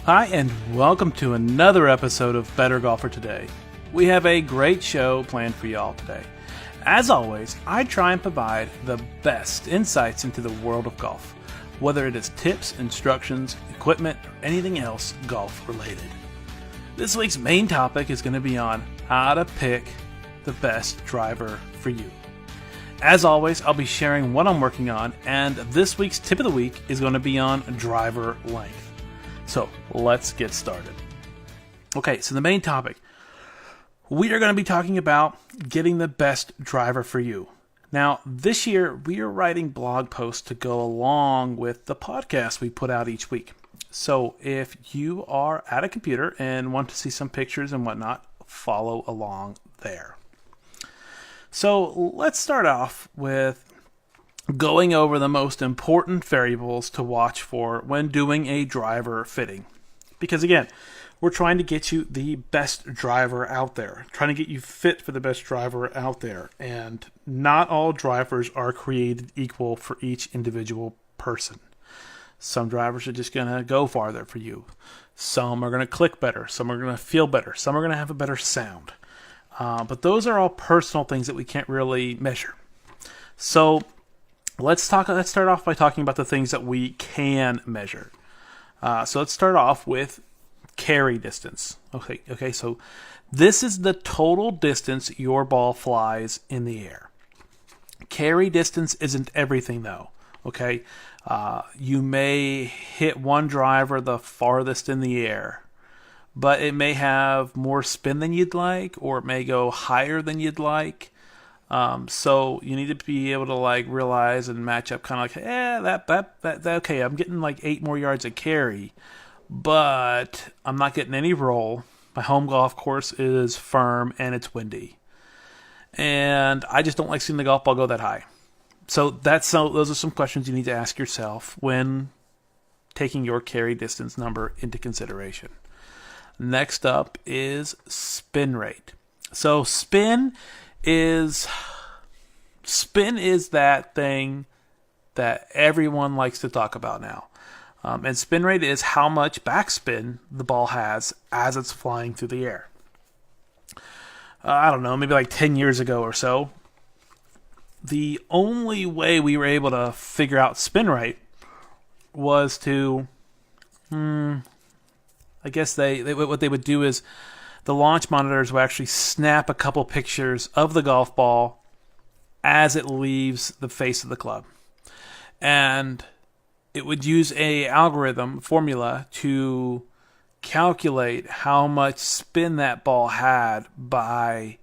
Hi, and welcome to another episode of Better Golfer Today. We have a great show planned for y'all today. As always, I try and provide the best insights into the world of golf, whether it is tips, instructions, equipment, or anything else golf related. This week's main topic is going to be on how to pick the best driver for you. As always, I'll be sharing what I'm working on, and this week's tip of the week is going to be on driver length. So let's get started. Okay, so the main topic. We are going to be talking about getting the best driver for you. Now, this year, we are writing blog posts to go along with the podcast we put out each week. So if you are at a computer and want to see some pictures and whatnot, follow along there. So let's start off with going over the most important variables to watch for when doing a driver fitting. Because again, we're trying to get you the best driver out there, trying to get you fit for the best driver out there. And not all drivers are created equal for each individual person. Some drivers are just going to go farther for you. Some are going to click better. Some are going to feel better. Some are going to have a better sound. But those are all personal things that we can't really measure. So let's start off by talking about the things that we can measure. So let's start off with carry distance. Okay. So this is the total distance your ball flies in the air. Carry distance isn't everything, though. Okay. You may hit one driver the farthest in the air, but it may have more spin than you'd like, or it may go higher than you'd like. So you need to be able to realize and match up kind of that okay, I'm getting 8 more yards of carry, but I'm not getting any roll. My home golf course is firm and it's windy. And I just don't like seeing the golf ball go that high. So those are some questions you need to ask yourself when taking your carry distance number into consideration. Next up is spin rate. So spin is that thing that everyone likes to talk about now. And spin rate is how much backspin the ball has as it's flying through the air. I don't know, maybe 10 years ago or so, the only way we were able to figure out spin rate was to, I guess what they would do is the launch monitors will actually snap a couple pictures of the golf ball as it leaves the face of the club. And it would use a algorithm formula to calculate how much spin that ball had by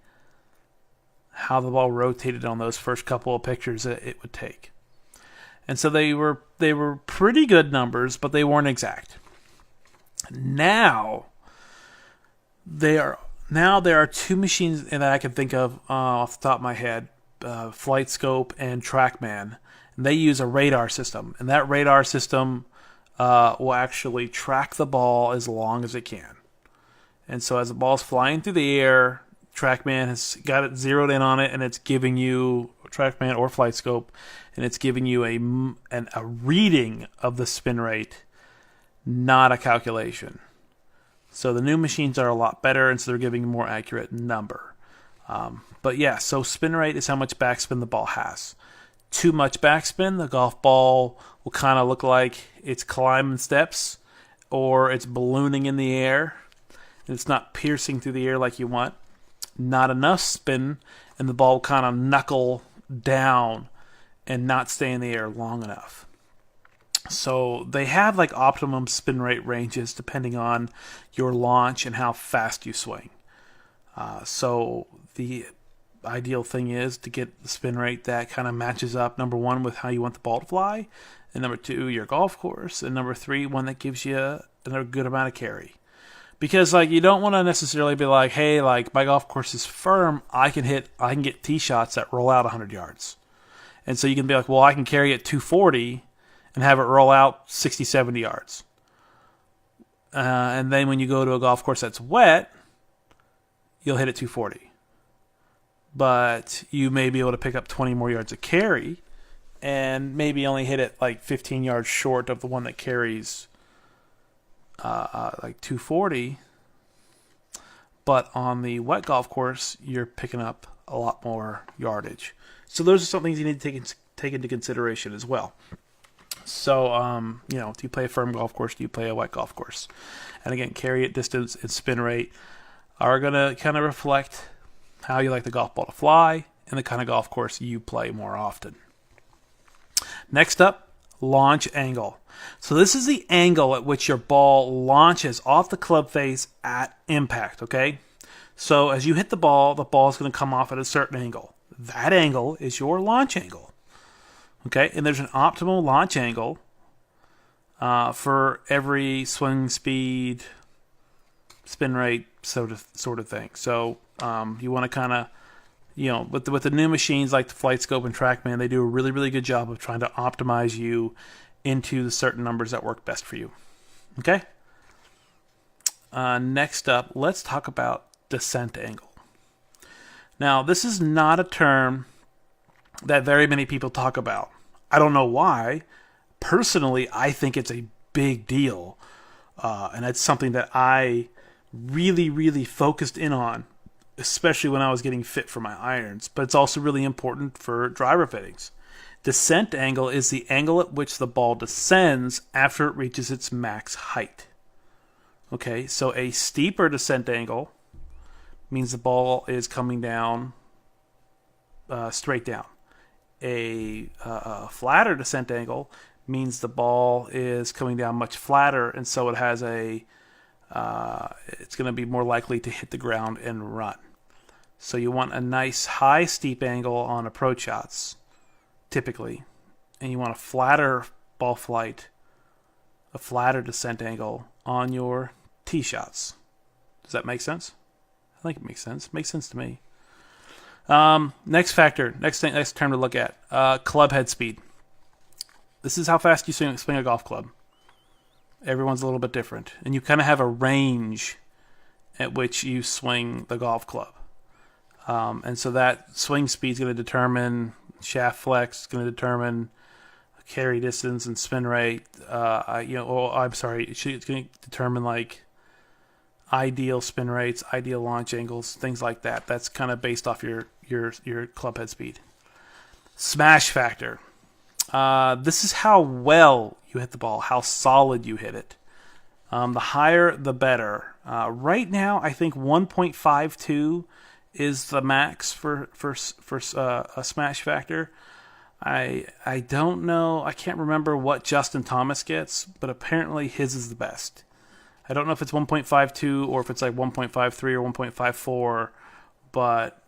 how the ball rotated on those first couple of pictures that it would take. And so they were pretty good numbers, but they weren't exact. Now there are two machines that I can think of off the top of my head, Flight Scope and TrackMan. And they use a radar system, and that radar system will actually track the ball as long as it can. And so as the ball's flying through the air, TrackMan has got it zeroed in on it, and it's giving you TrackMan or Flight Scope, and it's giving you a reading of the spin rate, not a calculation. So the new machines are a lot better, and so they're giving a more accurate number. But yeah, so spin rate is how much backspin the ball has. Too much backspin, the golf ball will kind of look like it's climbing steps, or it's ballooning in the air, and it's not piercing through the air like you want. Not enough spin, and the ball will kind of knuckle down and not stay in the air long enough. So they have optimum spin rate ranges depending on your launch and how fast you swing. So the ideal thing is to get the spin rate that kind of matches up, number one, with how you want the ball to fly, and number two, your golf course, and number three, one that gives you a good amount of carry. Because you don't want to necessarily be hey, my golf course is firm, I can get tee shots that roll out 100 yards. And so you can be well, I can carry it 240 and have it roll out 60, 70 yards. And then when you go to a golf course that's wet, you'll hit it 240. But you may be able to pick up 20 more yards of carry and maybe only hit it 15 yards short of the one that carries like 240, but on the wet golf course, you're picking up a lot more yardage. So those are some things you need to take into consideration as well. So, do you play a firm golf course? Do you play a wet golf course? And again, carry it, distance, and spin rate are going to kind of reflect how you like the golf ball to fly and the kind of golf course you play more often. Next up, launch angle. So this is the angle at which your ball launches off the club face at impact, okay? So as you hit the ball is going to come off at a certain angle. That angle is your launch angle, okay? And there's an optimal launch angle for every swing speed, spin rate, sort of thing. So you want to kind of, with the new machines like the Flight Scope and TrackMan, they do a really, really good job of trying to optimize you into the certain numbers that work best for you. Okay? Next up, let's talk about descent angle. Now, this is not a term that very many people talk about. I don't know why. Personally, I think it's a big deal. And that's something that I really, really focused in on, especially when I was getting fit for my irons. But it's also really important for driver fittings. Descent angle is the angle at which the ball descends after it reaches its max height. Okay, so a steeper descent angle means the ball is coming down straight down. A flatter descent angle means the ball is coming down much flatter, and so it has it's going to be more likely to hit the ground and run. So you want a nice high steep angle on approach shots, typically, and you want a flatter ball flight, a flatter descent angle on your tee shots. Does that make sense? I think it makes sense. It makes sense to me. Next factor, next term to look at, club head speed. This is how fast you swing a golf club. Everyone's a little bit different, and you kind of have a range at which you swing the golf club. And so that swing speed is going to determine shaft flex, going to determine carry distance and spin rate. It's going to determine like ideal spin rates, ideal launch angles, things like that. That's kind of based off your club head speed. Smash factor. This is how well you hit the ball, how solid you hit it. The higher, the better. Right now, I think 1.52 is the max for a smash factor. I don't know. I can't remember what Justin Thomas gets, but apparently his is the best. I don't know if it's 1.52 or if it's like 1.53 or 1.54, but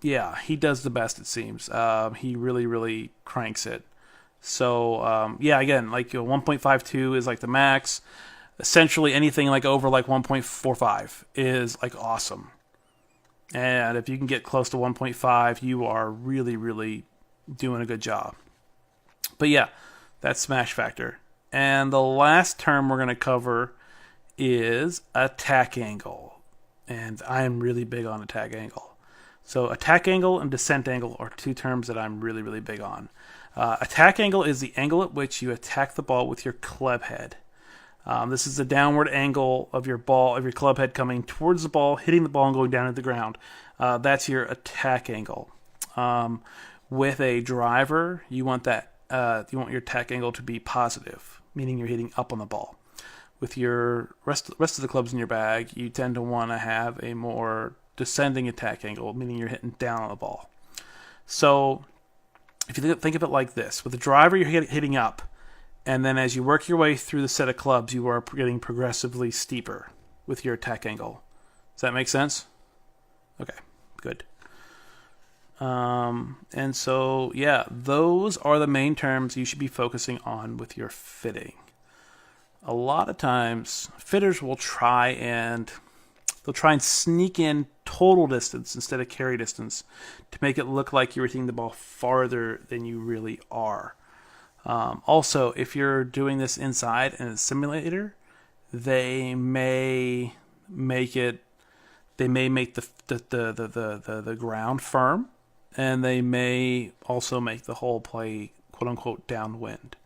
yeah, he does the best, it seems. He really, really cranks it. So, again, like 1.52 is like the max. Essentially anything like over like 1.45 is like awesome. And if you can get close to 1.5, you are really, really doing a good job. But yeah, that's smash factor. And the last term we're going to cover is attack angle. And I am really big on attack angle. So attack angle and descent angle are two terms that I'm really, really big on. Attack angle is the angle at which you attack the ball with your club head. This is the downward angle of your club head coming towards the ball, hitting the ball, and going down to the ground. That's your attack angle. With a driver, you want your attack angle to be positive, meaning you're hitting up on the ball. With your rest of the clubs in your bag, you tend to want to have a more descending attack angle, meaning you're hitting down on the ball. So if you think of it like this, with the driver, you're hitting up. And then as you work your way through the set of clubs, you are getting progressively steeper with your attack angle. Does that make sense? Okay, good. And so, yeah, those are the main terms you should be focusing on with your fitting. A lot of times, fitters will try and sneak in total distance instead of carry distance to make it look like you're hitting the ball farther than you really are. Also, if you're doing this inside in a simulator, they may make the ground firm, and they may also make the hole play quote unquote downwind.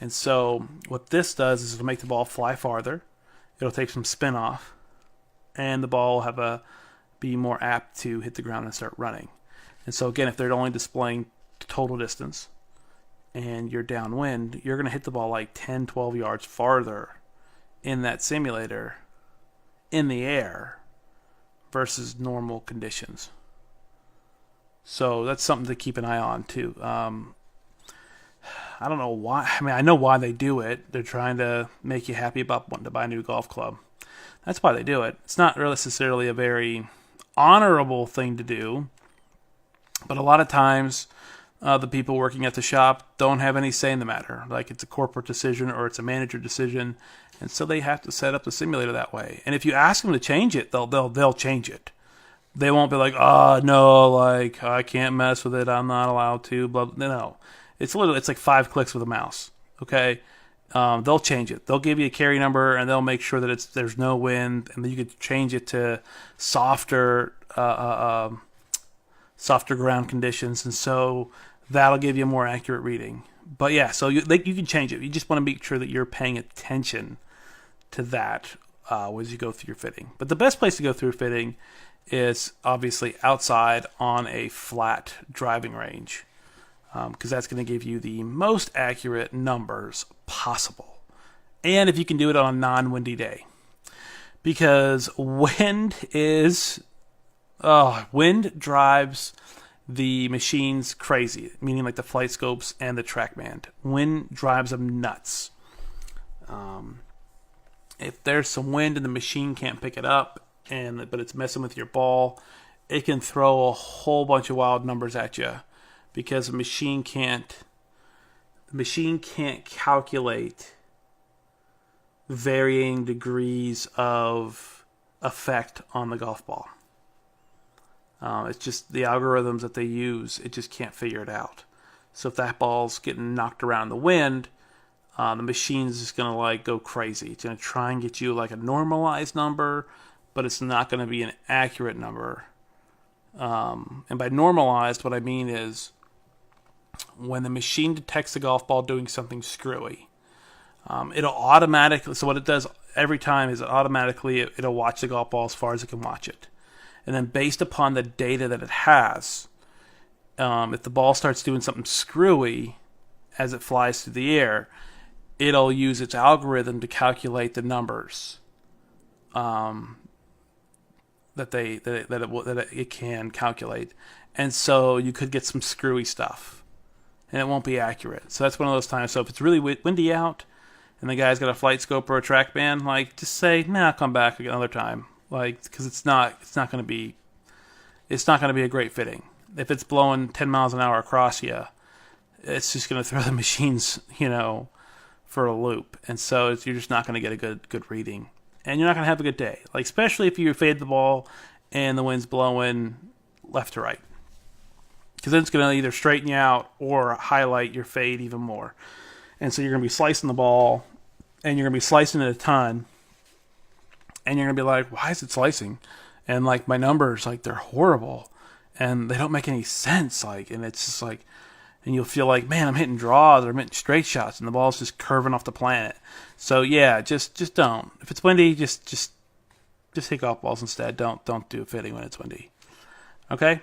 And so what this does is it'll make the ball fly farther. It'll take some spin off, and the ball will be more apt to hit the ground and start running. And so again, if they're only displaying total distance and you're downwind, you're going to hit the ball like 10, 12 yards farther in that simulator in the air versus normal conditions. So that's something to keep an eye on too. I don't know why. I mean, I know why they do it. They're trying to make you happy about wanting to buy a new golf club. That's why they do it. It's not necessarily a very honorable thing to do, but a lot of times the people working at the shop don't have any say in the matter. Like, it's a corporate decision or it's a manager decision, and so they have to set up the simulator that way. And if you ask them to change it, they'll change it. They won't be like, oh no, like I can't mess with it. I'm not allowed to. Blah, blah. No, it's like 5 clicks with a mouse. Okay, they'll change it. They'll give you a carry number and they'll make sure that there's no wind, and then you can change it to softer ground conditions, and so that'll give you a more accurate reading. But yeah, so you can change it. You just want to make sure that you're paying attention to that as you go through your fitting. But the best place to go through fitting is obviously outside on a flat driving range, because that's going to give you the most accurate numbers possible. And if you can do it on a non-windy day, because wind drives the machines crazy, meaning like the flight scopes and the TrackMan. Wind drives them nuts. If there's some wind and the machine can't pick it up, but it's messing with your ball, it can throw a whole bunch of wild numbers at you, because the machine can't calculate varying degrees of effect on the golf ball. It's just the algorithms that they use, it just can't figure it out. So if that ball's getting knocked around in the wind, the machine's just going to like go crazy. It's going to try and get you like a normalized number, but it's not going to be an accurate number. And by normalized, what I mean is when the machine detects the golf ball doing something screwy, it'll automatically, so what it does every time is it'll watch the golf ball as far as it can watch it. And then based upon the data that it has, if the ball starts doing something screwy as it flies through the air, it'll use its algorithm to calculate the numbers that it can calculate. And so you could get some screwy stuff, and it won't be accurate. So that's one of those times. So if it's really windy out, and the guy's got a flight scope or a TrackMan, like, just say, nah, come back another time. Like, because it's not going to be a great fitting. If it's blowing 10 miles an hour across you, it's just going to throw the machines, for a loop. And so you're just not going to get a good reading, and you're not going to have a good day. Like, especially if you fade the ball and the wind's blowing left to right, because then it's going to either straighten you out or highlight your fade even more. And so you're going to be slicing the ball, and you're going to be slicing it a ton. And you're going to be like, why is it slicing? And like, my numbers, like, they're horrible and they don't make any sense. Like, and it's just like, and you'll feel like, man, I'm hitting draws or I'm hitting straight shots and the ball's just curving off the planet. So yeah, just don't. If it's windy, just hit golf balls instead. Don't do fitting when it's windy. Okay?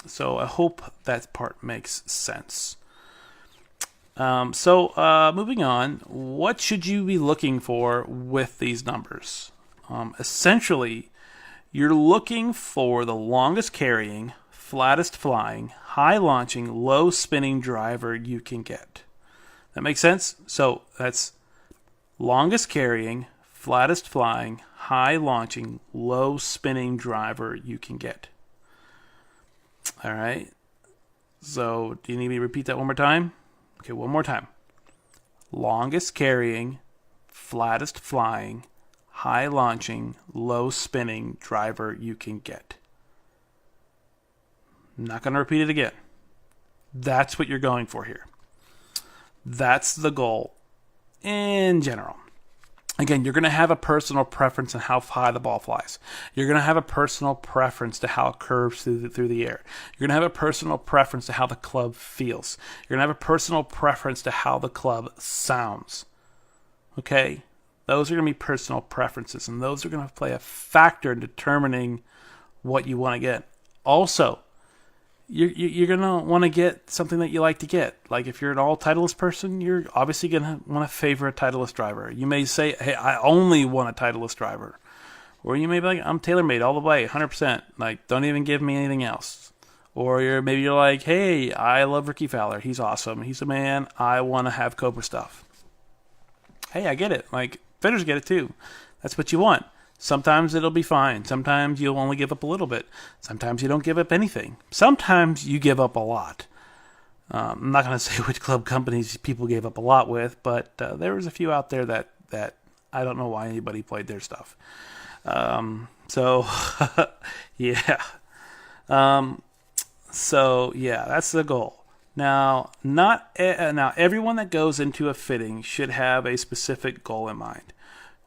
So I hope that part makes sense. Moving on, what should you be looking for with these numbers? Essentially, you're looking for the longest carrying, flattest flying, high launching, low spinning driver you can get. That makes sense? So that's longest carrying, flattest flying, high launching, low spinning driver you can get. All right. So do you need me to repeat that one more time? Okay, one more time. Longest carrying, flattest flying, high launching, low spinning driver you can get. I'm not going to repeat it again. That's what you're going for here. That's the goal in general. Again, you're going to have a personal preference on how high the ball flies. You're going to have a personal preference to how it curves through the air. You're going to have a personal preference to how the club feels. You're going to have a personal preference to how the club sounds. Okay? Those are going to be personal preferences, and those are going to play a factor in determining what you want to get. Also, you're going to want to get something that you like to get. Like if you're an all-Titleist person, you're obviously going to want to favor a Titleist driver. You may say, hey, I only want a Titleist driver. Or you may be like, I'm TaylorMade all the way, 100%. Like, don't even give me anything else. Or maybe you're like, hey, I love Ricky Fowler. He's awesome. He's a man. I want to have Cobra stuff. Hey, I get it. Like, fitters get it too. That's what you want. Sometimes it'll be fine. Sometimes you'll only give up a little bit. Sometimes you don't give up anything. Sometimes you give up a lot. I'm not going to say which club companies people gave up a lot with, but there was a few out there that I don't know why anybody played their stuff. So, yeah. So, yeah, that's the goal. Now, now everyone that goes into a fitting should have a specific goal in mind.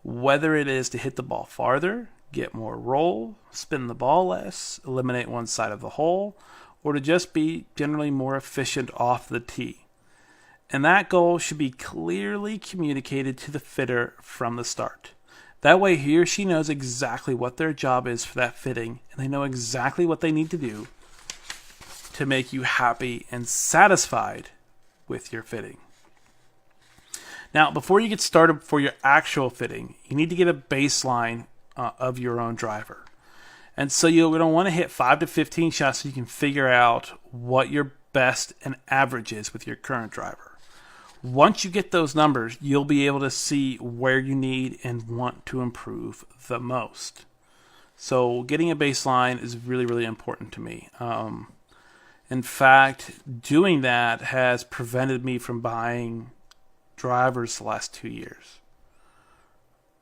Whether it is to hit the ball farther, get more roll, spin the ball less, eliminate one side of the hole, or to just be generally more efficient off the tee. And that goal should be clearly communicated to the fitter from the start. That way he or she knows exactly what their job is for that fitting, and they know exactly what they need to do to make you happy and satisfied with your fitting. Now, before you get started for your actual fitting, you need to get a baseline of your own driver. And so you're going to want to hit 5 to 15 shots so you can figure out what your best and average is with your current driver. Once you get those numbers, you'll be able to see where you need and want to improve the most. So getting a baseline is really, really important to me. In fact, doing that has prevented me from buying drivers the last 2 years.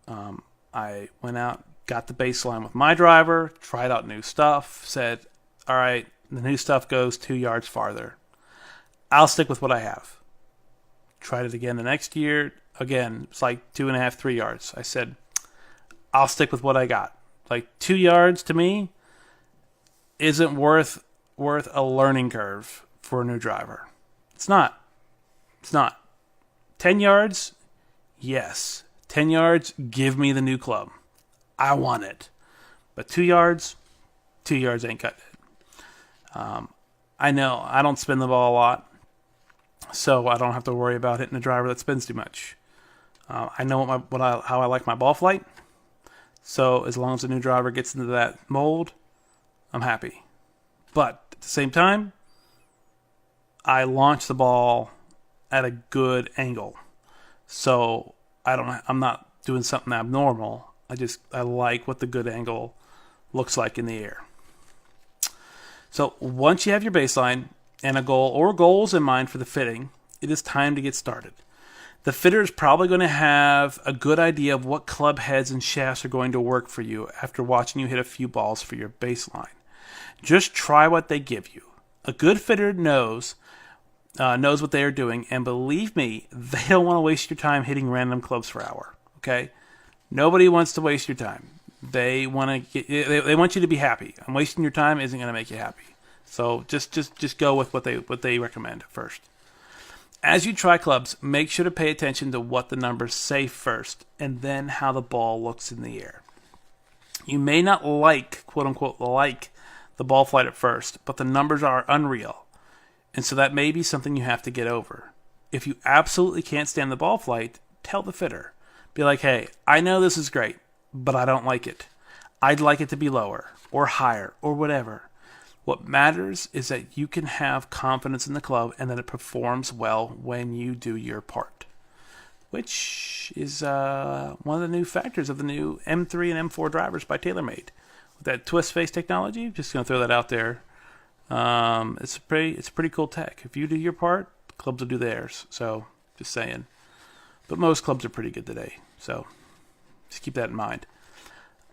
I went out, got the baseline with my driver, tried out new stuff, said, all right, the new stuff goes 2 yards farther. I'll stick with what I have. Tried it again the next year. Again, it's like 2.5, 3 yards. I said, I'll stick with what I got. Like 2 yards to me isn't worth a learning curve for a new driver. It's not. 10 yards? Yes. 10 yards, give me the new club. I want it. But 2 yards? 2 yards ain't cutting it. I know I don't spin the ball a lot, so I don't have to worry about hitting a driver that spins too much. I know how I like my ball flight, so as long as the new driver gets into that mold, I'm happy. But at the same time, I launch the ball at a good angle. So I'm not doing something abnormal. I like what the good angle looks like in the air. So once you have your baseline and a goal or goals in mind for the fitting, it is time to get started. The fitter is probably going to have a good idea of what club heads and shafts are going to work for you after watching you hit a few balls for your baseline. Just try what they give you. A good fitter knows what they are doing, and believe me, they don't want to waste your time hitting random clubs per hour. Okay, nobody wants to waste your time. They want you to be happy. And wasting your time isn't going to make you happy. So just go with what they recommend first. As you try clubs, make sure to pay attention to what the numbers say first, and then how the ball looks in the air. You may not quote unquote like the ball flight at first, but the numbers are unreal. And so that may be something you have to get over. If you absolutely can't stand the ball flight, tell the fitter. Be like, hey, I know this is great, but I don't like it. I'd like it to be lower or higher or whatever. What matters is that you can have confidence in the club and that it performs well when you do your part, which is one of the new factors of the new M3 and M4 drivers by TaylorMade. With that twist face technology, just going to throw that out there. It's a pretty cool tech. If you do your part, clubs will do theirs. So, just saying. But most clubs are pretty good today. So, just keep that in mind.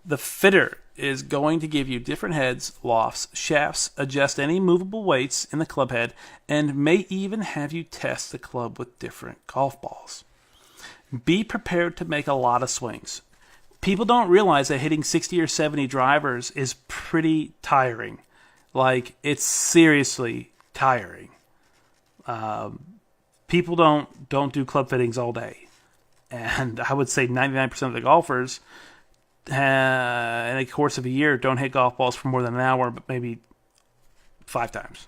The fitter is going to give you different heads, lofts, shafts, adjust any movable weights in the club head, and may even have you test the club with different golf balls. Be prepared to make a lot of swings. People don't realize that hitting 60 or 70 drivers is pretty tiring. Like, it's seriously tiring. People don't do club fittings all day. And I would say 99% of the golfers in a course of a year don't hit golf balls for more than an hour, but maybe 5 times.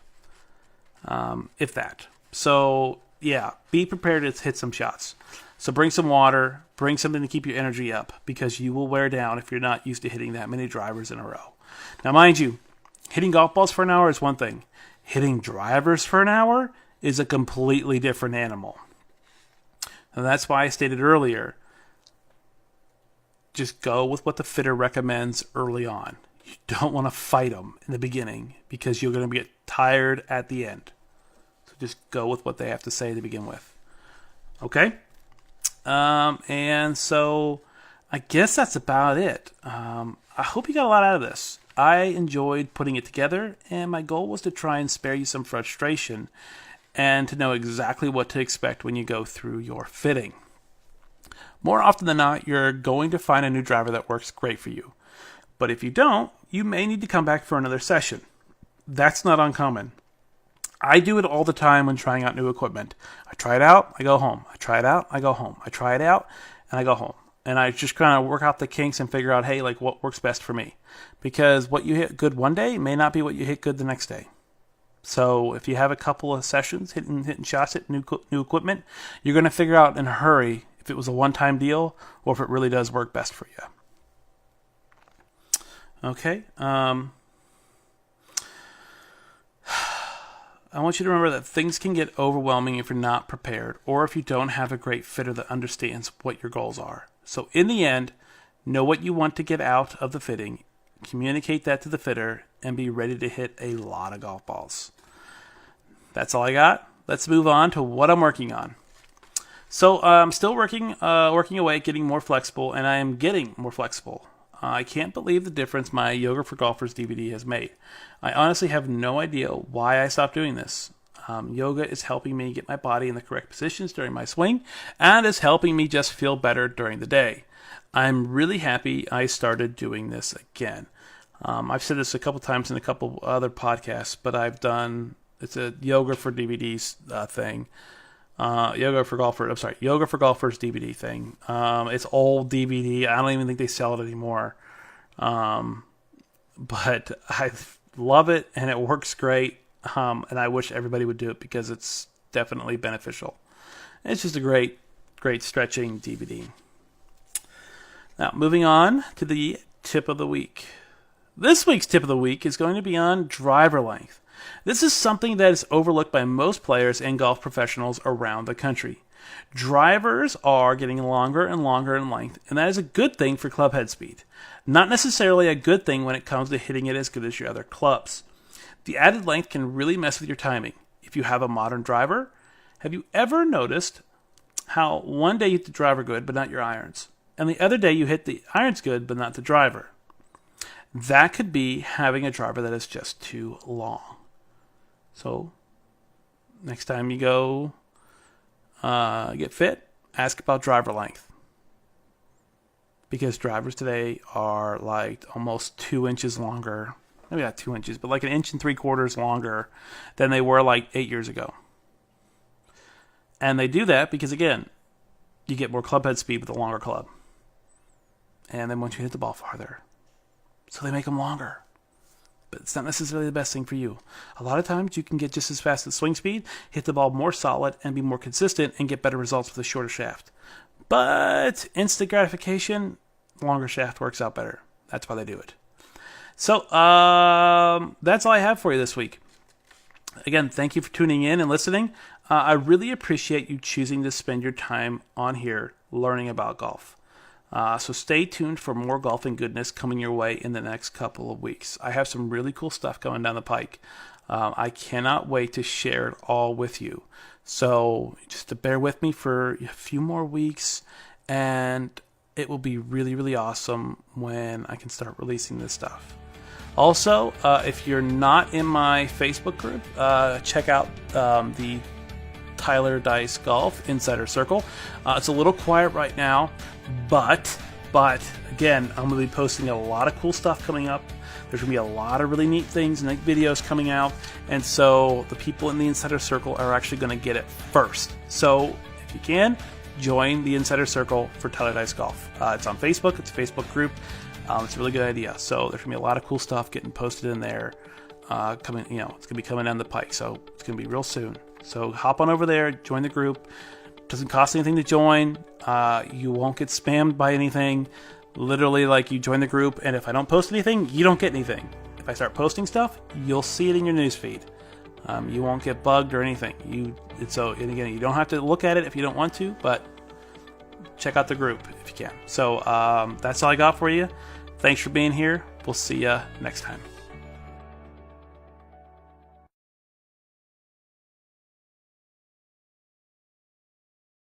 If that. So, yeah, be prepared to hit some shots. So bring some water, bring something to keep your energy up, because you will wear down if you're not used to hitting that many drivers in a row. Now, mind you, hitting golf balls for an hour is one thing. Hitting drivers for an hour is a completely different animal. And that's why I stated earlier, just go with what the fitter recommends early on. You don't want to fight them in the beginning because you're going to get tired at the end. So just go with what they have to say to begin with. Okay? And so I guess that's about it. I hope you got a lot out of this. I enjoyed putting it together, and my goal was to try and spare you some frustration and to know exactly what to expect when you go through your fitting. More often than not, you're going to find a new driver that works great for you. But if you don't, you may need to come back for another session. That's not uncommon. I do it all the time when trying out new equipment. I try it out, I go home. I try it out, I go home. I try it out, and I go home. And I just kind of work out the kinks and figure out, hey, like, what works best for me. Because what you hit good one day may not be what you hit good the next day. So if you have a couple of sessions hitting shots at new equipment, you're going to figure out in a hurry if it was a one-time deal or if it really does work best for you. Okay. I want you to remember that things can get overwhelming if you're not prepared or if you don't have a great fitter that understands what your goals are. So in the end, know what you want to get out of the fitting, communicate that to the fitter, and be ready to hit a lot of golf balls. That's all I got. Let's move on to what I'm working on. So I'm still working away, getting more flexible, and I am getting more flexible. I can't believe the difference my Yoga for Golfers DVD has made. I honestly have no idea why I stopped doing this. Yoga is helping me get my body in the correct positions during my swing, and is helping me just feel better during the day. I'm really happy I started doing this again. I've said this a couple times in a couple other podcasts, but it's a Yoga for DVDs thing. Yoga for Golfers DVD thing. It's old DVD. I don't even think they sell it anymore. But I love it, and it works great. And I wish everybody would do it because it's definitely beneficial. It's just a great stretching DVD. Now, moving on to the tip of the week. This week's tip of the week is going to be on driver length. This is something that is overlooked by most players and golf professionals around the country. Drivers are getting longer and longer in length, and that is a good thing for club head speed. Not necessarily a good thing when it comes to hitting it as good as your other clubs. The added length can really mess with your timing. If you have a modern driver, have you ever noticed how one day you hit the driver good, but not your irons, and the other day you hit the irons good, but not the driver? That could be having a driver that is just too long. So, next time you go get fit, ask about driver length. Because drivers today are like almost 2 inches longer. Maybe not 2 inches, but like 1 3/4 inches longer than they were like 8 years ago. And they do that because, again, you get more club head speed with a longer club. And then once you hit the ball farther, so they make them longer. But it's not necessarily the best thing for you. A lot of times you can get just as fast at swing speed, hit the ball more solid, and be more consistent, and get better results with a shorter shaft. But instant gratification, longer shaft works out better. That's why they do it. So that's all I have for you this week. Again, thank you for tuning in and listening. I really appreciate you choosing to spend your time on here learning about golf. So stay tuned for more golfing goodness coming your way in the next couple of weeks. I have some really cool stuff going down the pike. I cannot wait to share it all with you. So just to bear with me for a few more weeks, and it will be really, really awesome when I can start releasing this stuff. Also, if you're not in my Facebook group, check out the Tyler Dice Golf Insider Circle. It's a little quiet right now, but again, I'm going to be posting a lot of cool stuff coming up. There's going to be a lot of really neat things and neat videos coming out, and so the people in the Insider Circle are actually going to get it first. So if you can, join the Insider Circle for Tyler Dice Golf. It's on Facebook. It's a Facebook group. It's a really good idea. So there's going to be a lot of cool stuff getting posted in there. Coming, it's going to be coming down the pike. So it's going to be real soon. So hop on over there, join the group. Doesn't cost anything to join. You won't get spammed by anything. Literally, like, you join the group, and if I don't post anything, you don't get anything. If I start posting stuff, you'll see it in your newsfeed. You won't get bugged or anything. And again, you don't have to look at it if you don't want to, but check out the group if you can. So that's all I got for you. Thanks for being here. We'll see you next time.